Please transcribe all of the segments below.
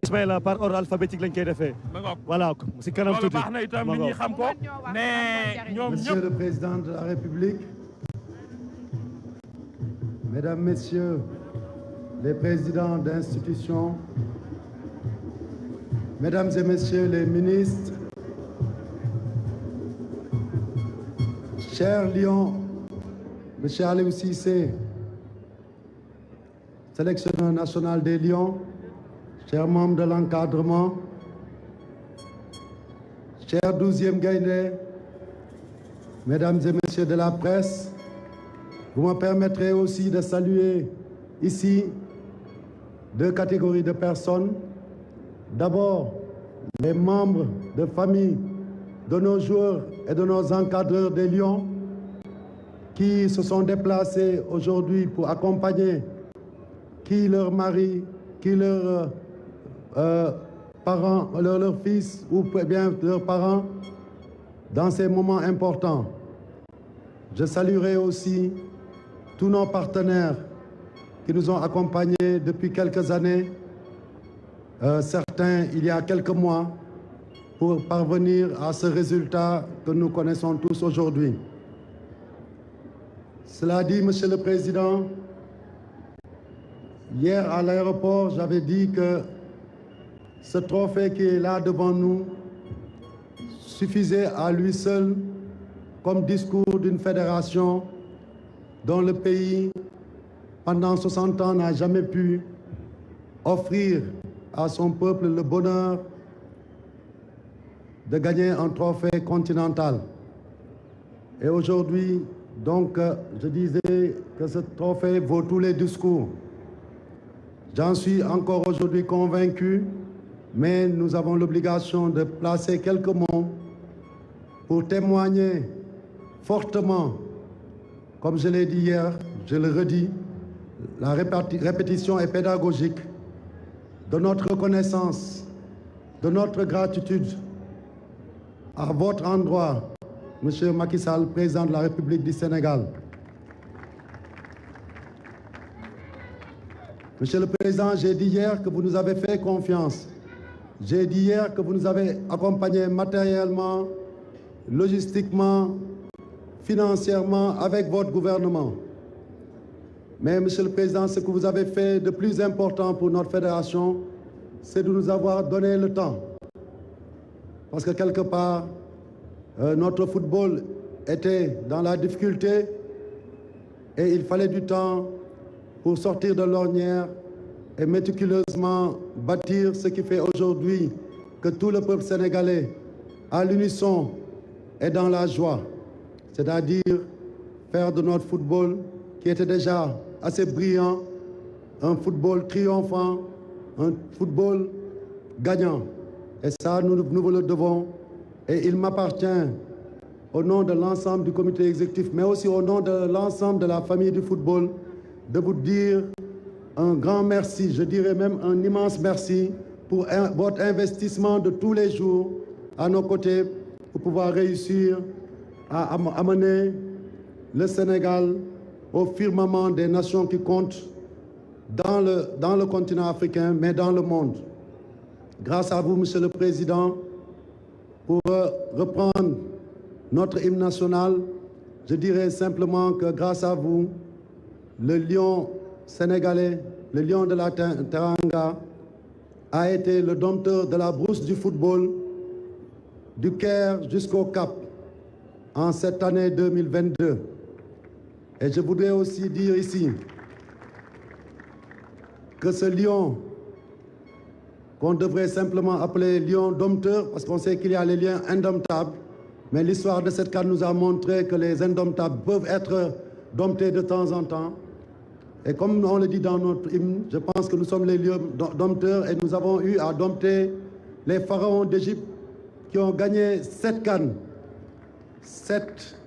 Ismaïla par ordre alphabétique lañ koy defee. Voilà si kanam tuuti. Monsieur le Président de la République, Mesdames, Messieurs les présidents d'institutions, Mesdames et Messieurs les ministres, cher Lion, Monsieur Aliou Cissé, sélectionneur national des Lions, chers membres de l'encadrement, chers 12e Gaïndé, Mesdames et Messieurs de la presse, vous me permettrez aussi de saluer ici deux catégories de personnes. D'abord, les membres de famille de nos joueurs et de nos encadreurs des Lions qui se sont déplacés aujourd'hui pour accompagner qui leur mari, qui leur parents, leurs fils ou bien leurs parents dans ces moments importants. Je saluerai aussi tous nos partenaires qui nous ont accompagnés depuis quelques années, certains il y a quelques mois, pour parvenir à ce résultat que nous connaissons tous aujourd'hui. Cela dit, Monsieur le Président, hier à l'aéroport, j'avais dit que ce trophée qui est là devant nous suffisait à lui seul comme discours d'une fédération dont le pays, pendant 60 ans, n'a jamais pu offrir à son peuple le bonheur de gagner un trophée continental. Et aujourd'hui, donc, je disais que ce trophée vaut tous les discours. J'en suis encore aujourd'hui convaincu, mais nous avons l'obligation de placer quelques mots pour témoigner fortement, comme je l'ai dit hier, je le redis, la répétition est pédagogique, de notre reconnaissance, de notre gratitude à votre endroit, Monsieur Macky Sall, président de la République du Sénégal. Monsieur le Président, j'ai dit hier que vous nous avez fait confiance. J'ai dit hier que vous nous avez accompagnés matériellement, logistiquement, financièrement avec votre gouvernement. Mais, Monsieur le Président, ce que vous avez fait de plus important pour notre fédération, c'est de nous avoir donné le temps. Parce que quelque part, notre football était dans la difficulté et il fallait du temps pour sortir de l'ornière et méticuleusement bâtir ce qui fait aujourd'hui que tout le peuple sénégalais, à l'unisson, est dans la joie. C'est-à-dire faire de notre football, qui était déjà assez brillant, un football triomphant, un football gagnant. Et ça, nous vous le devons. Et il m'appartient, au nom de l'ensemble du comité exécutif, mais aussi au nom de l'ensemble de la famille du football, de vous dire un grand merci, je dirais même un immense merci pour votre investissement de tous les jours à nos côtés pour pouvoir réussir à amener le Sénégal au firmament des nations qui comptent dans le continent africain, mais dans le monde. Grâce à vous, Monsieur le Président, pour reprendre notre hymne national, je dirais simplement que grâce à vous, le lion sénégalais, le lion de la Teranga, a été le dompteur de la brousse du football du Caire jusqu'au Cap en cette année 2022. Et je voudrais aussi dire ici que ce lion, qu'on devrait simplement appeler lion dompteur, parce qu'on sait qu'il y a les lions indomptables, mais l'histoire de cette CAN nous a montré que les indomptables peuvent être domptés de temps en temps. Et comme on le dit dans notre hymne, je pense que nous sommes les lions dompteurs et nous avons eu à dompter les pharaons d'Égypte qui ont gagné 7 CAN, 7,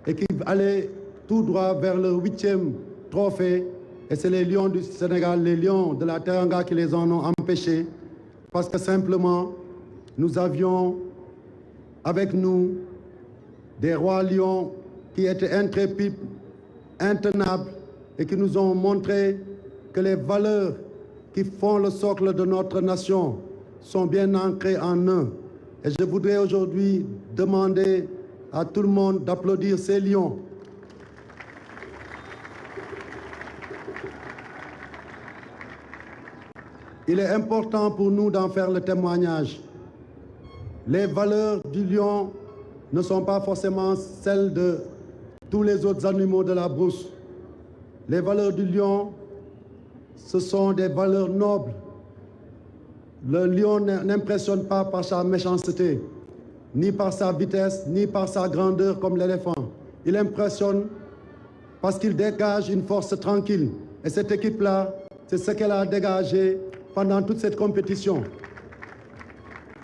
et qui allaient tout droit vers le 8e trophée. Et c'est les lions du Sénégal, les lions de la Teranga qui les en ont empêchés. Parce que simplement, nous avions avec nous des rois lions qui étaient intrépides, intenables, et qui nous ont montré que les valeurs qui font le socle de notre nation sont bien ancrés en eux. Et je voudrais aujourd'hui demander à tout le monde d'applaudir ces lions. Il est important pour nous d'en faire le témoignage. Les valeurs du lion ne sont pas forcément celles de tous les autres animaux de la brousse. Les valeurs du lion, ce sont des valeurs nobles. Le lion n'impressionne pas par sa méchanceté, ni par sa vitesse, ni par sa grandeur comme l'éléphant. Il impressionne parce qu'il dégage une force tranquille. Et cette équipe-là, c'est ce qu'elle a dégagé pendant toute cette compétition.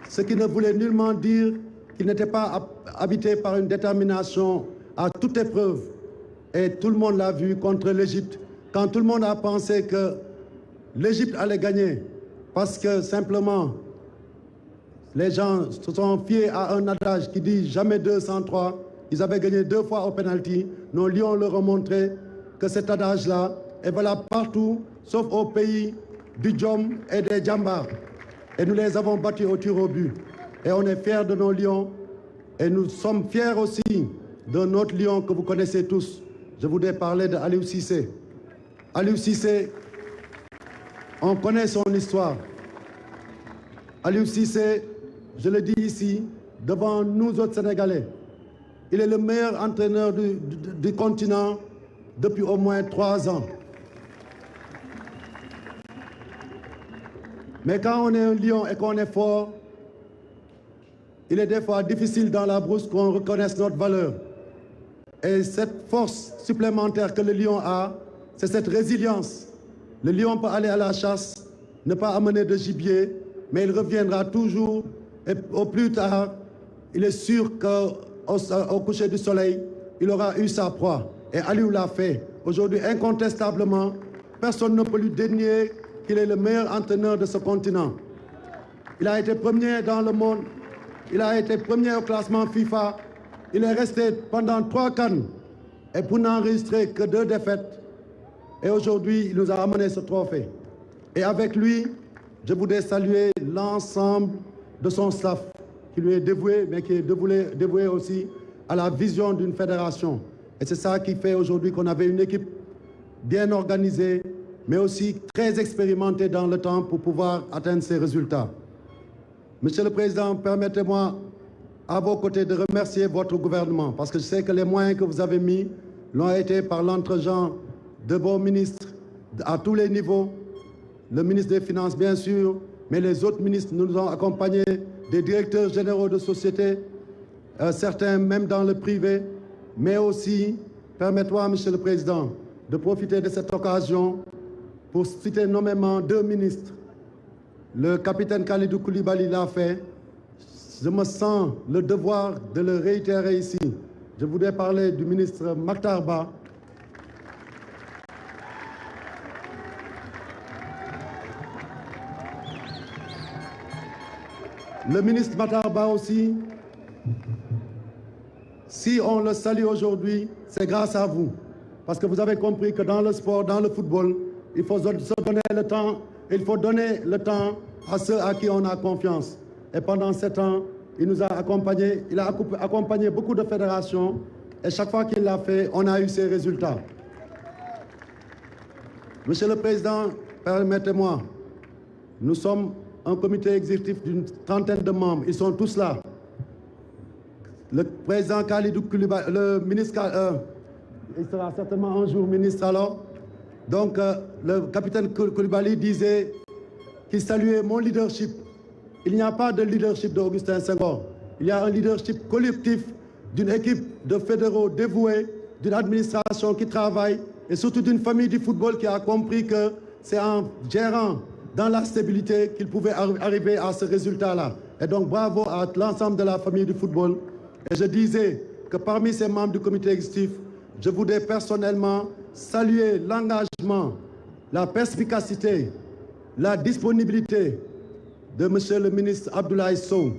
Ce qui ne voulait nullement dire qu'il n'était pas habité par une détermination à toute épreuve. Et tout le monde l'a vu contre l'Égypte, quand tout le monde a pensé que l'Égypte allait gagner, parce que simplement, les gens se sont fiés à un adage qui dit jamais 2 sans 3. Ils avaient gagné 2 fois au penalty. Nos lions leur ont montré que cet adage-là est valable partout, sauf au pays du Djom et des Djambars. Et nous les avons battus au tir au but. Et on est fiers de nos lions. Et nous sommes fiers aussi de notre lion que vous connaissez tous. Je voudrais parler de Aliou Cissé. Aliou Cissé, on connaît son histoire. Aliou Cissé, je le dis ici, devant nous autres Sénégalais, il est le meilleur entraîneur du continent depuis au moins 3 ans. Mais quand on est un lion et qu'on est fort, il est des fois difficile dans la brousse qu'on reconnaisse notre valeur. Et cette force supplémentaire que le lion a, c'est cette résilience. Le lion peut aller à la chasse, ne pas amener de gibier, mais il reviendra toujours et au plus tard, il est sûr qu'au coucher du soleil, il aura eu sa proie. Et Aliou l'a fait. Aujourd'hui, incontestablement, personne ne peut lui dénier qu'il est le meilleur entraîneur de ce continent. Il a été premier dans le monde, il a été premier au classement FIFA, il est resté pendant 3 CAN et pour n'enregistrer que 2 défaites. Et aujourd'hui, il nous a amené ce trophée. Et avec lui, je voudrais saluer l'ensemble de son staff qui lui est dévoué, mais qui est dévoué aussi à la vision d'une fédération. Et c'est ça qui fait aujourd'hui qu'on avait une équipe bien organisée, mais aussi très expérimentée dans le temps pour pouvoir atteindre ces résultats. Monsieur le Président, permettez-moi à vos côtés de remercier votre gouvernement, parce que je sais que les moyens que vous avez mis l'ont été par l'entregent de vos ministres à tous les niveaux, le ministre des Finances bien sûr, mais les autres ministres nous ont accompagnés, des directeurs généraux de sociétés, certains même dans le privé, mais aussi, permettez-moi, Monsieur le Président, de profiter de cette occasion pour citer nommément 2 ministres. Le capitaine Kalidou Koulibaly l'a fait. Je me sens le devoir de le réitérer ici. Je voudrais parler du ministre Makhtar Ba. Le ministre Makhtar Ba aussi, si on le salue aujourd'hui, c'est grâce à vous. Parce que vous avez compris que dans le sport, dans le football, il faut se donner le temps, il faut donner le temps à ceux à qui on a confiance. Et pendant 7 ans, il nous a accompagnés, il a accompagné beaucoup de fédérations, et chaque fois qu'il l'a fait, on a eu ces résultats. Monsieur le Président, permettez-moi, nous sommes un comité exécutif d'une 30aine de membres, ils sont tous là. Le président Kalidou Koulibaly, le ministre, il sera certainement un jour ministre alors. Donc le capitaine Koulibaly disait qu'il saluait mon leadership. Il n'y a pas de leadership d'Augustin Senghor. Il y a un leadership collectif d'une équipe de fédéraux dévoués, d'une administration qui travaille et surtout d'une famille du football qui a compris que c'est en gérant dans la stabilité qu'il pouvait arriver à ce résultat-là. Et donc bravo à l'ensemble de la famille du football. Et je disais que parmi ces membres du comité exécutif, je voudrais personnellement saluer l'engagement, la perspicacité, la disponibilité de Monsieur le ministre Abdoulaye Sow.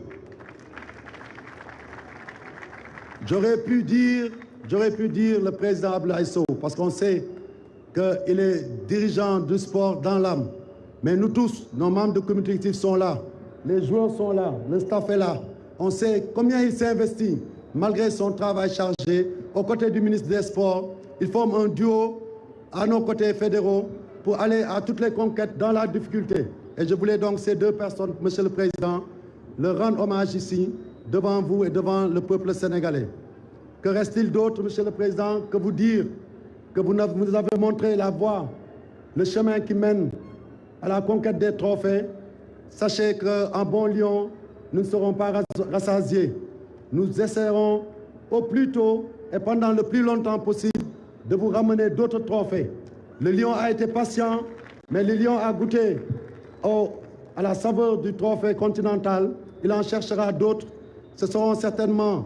J'aurais pu dire le président Abdoulaye Sow, parce qu'on sait qu'il est dirigeant du sport dans l'âme. Mais nous tous, nos membres de comité exécutif sont là, les joueurs sont là, le staff est là. On sait combien il s'est investi, malgré son travail chargé, aux côtés du ministre des Sports. Il forme un duo à nos côtés fédéraux pour aller à toutes les conquêtes dans la difficulté. Et je voulais donc ces deux personnes, Monsieur le Président, leur rendre hommage ici, devant vous et devant le peuple sénégalais. Que reste-t-il d'autre, Monsieur le Président, que vous dire que vous nous avez montré la voie, le chemin qui mène à la conquête des trophées. Sachez qu'en bon lion, nous ne serons pas rassasiés. Nous essaierons au plus tôt et pendant le plus longtemps possible de vous ramener d'autres trophées. Le lion a été patient, mais le lion a goûté à la saveur du trophée continental. Il en cherchera d'autres. Ce seront certainement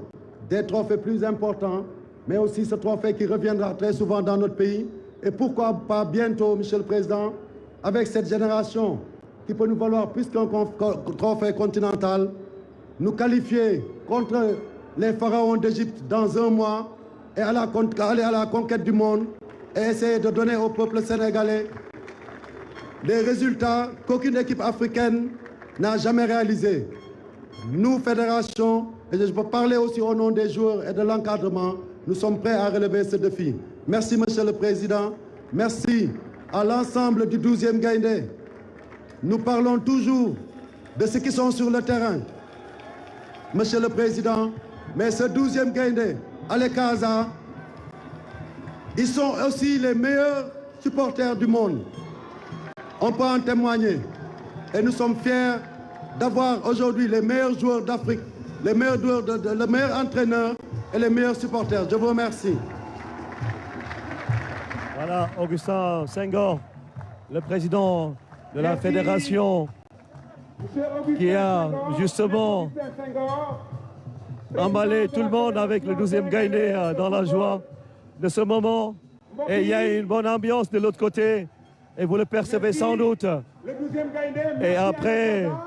des trophées plus importants, mais aussi ce trophée qui reviendra très souvent dans notre pays. Et pourquoi pas bientôt, Monsieur le Président, avec cette génération qui peut nous valoir plus qu'un trophée continental, nous qualifier contre les pharaons d'Égypte dans un mois et aller à la conquête du monde et essayer de donner au peuple sénégalais des résultats qu'aucune équipe africaine n'a jamais réalisés. Nous, fédération, et je peux parler aussi au nom des joueurs et de l'encadrement, nous sommes prêts à relever ce défi. Merci, Monsieur le Président. Merci à l'ensemble du 12e Gaïndé. Nous parlons toujours de ceux qui sont sur le terrain, Monsieur le Président, mais ce 12e Gaïndé, Allez Casa, ils sont aussi les meilleurs supporters du monde. On peut en témoigner. Et nous sommes fiers d'avoir aujourd'hui les meilleurs joueurs d'Afrique, les meilleurs joueurs, le meilleur entraîneur et les meilleurs supporters. Je vous remercie. Voilà, Augustin Senghor, le président de la fédération, qui a justement emballé tout le monde avec le 12e Gaïndé dans la joie de ce moment. Et il y a une bonne ambiance de l'autre côté, et vous le percevez sans doute. Et après